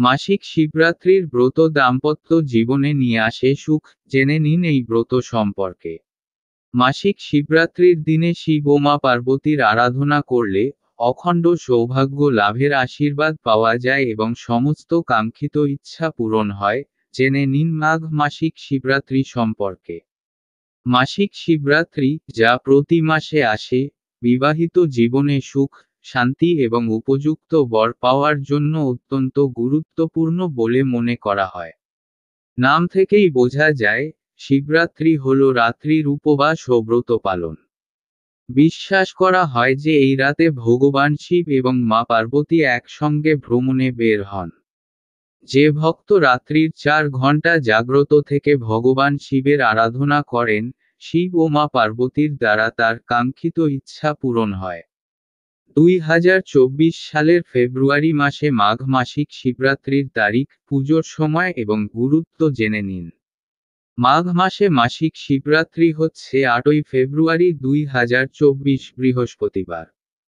মাসিক শিবরাত্রির ব্রত দাম্পত্য জীবনে নিয়ে আসে সুখ, জেনে নিন এই ব্রত সম্পর্কে। মাসিক শিবরাত্রির দিনে শিব ও মা পার্বতীর আরাধনা করলে অখণ্ড সৌভাগ্য লাভের আশীর্বাদ পাওয়া যায় এবং সমস্ত কাঙ্ক্ষিত ইচ্ছা পূরণ হয়। জেনে নিন মাঘ মাসিক শিবরাত্রি সম্পর্কে। মাসিক শিবরাত্রি, যা প্রতি মাসে আসে, বিবাহিত জীবনে সুখ, শান্তি এবং উপযুক্ত বর পাওয়ার জন্য অত্যন্ত গুরুত্বপূর্ণ বলে মনে করা হয়। নাম থেকেই বোঝা যায়, শিবরাত্রি হল রাত্রির উপবাস ও ব্রত পালন। বিশ্বাস করা হয় যে এই রাতে ভগবান শিব এবং মা পার্বতী একসঙ্গে ভ্রমণে বের হন। যে ভক্ত রাত্রির 4 ঘণ্টা জাগ্রত থেকে ভগবান শিবের আরাধনা করেন, শিব ও মা পার্বতীর দ্বারা তার কাঙ্ক্ষিত ইচ্ছা পূরণ হয়। 2024 সালের ফেব্রুয়ারি মাসে মাঘ মাসিক শিবরাত্রির তারিখ, পুজোর সময় এবং গুরুত্ব জেনে নিন। মাঘ মাসে মাসিক শিবরাত্রি হচ্ছে 8ই ফেব্রুয়ারি 2024 বৃহস্পতিবার।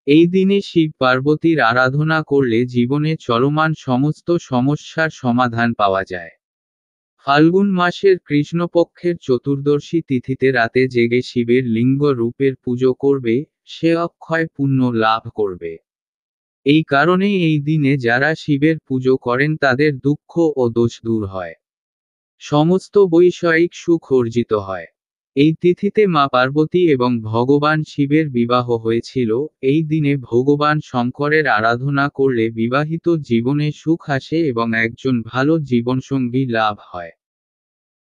এই দিনে শিব পার্বতীর আরাধনা করলে জীবনে চলমান সমস্ত সমস্যার সমাধান পাওয়া যায়। ফাল্গুন মাসের কৃষ্ণপক্ষের চতুর্দশী তিথিতে রাতে জেগে শিবের লিঙ্গ রূপের পুজো করবে, সে অক্ষয় পুণ্য লাভ করবে। এই কারণেই এই দিনে যারা শিবের পুজো করেন তাদের দুঃখ ও দোষ দূর হয়। সমস্ত বৈষয়িক সুখ অর্জিত হয়। এই তিথিতে মা পার্বতী এবং ভগবান শিবের বিবাহ হয়েছিল। এই দিনে ভগবান শঙ্করের আরাধনা করলে বিবাহিত জীবনে সুখ আসে এবং একজন ভালো জীবনসঙ্গী লাভ হয়।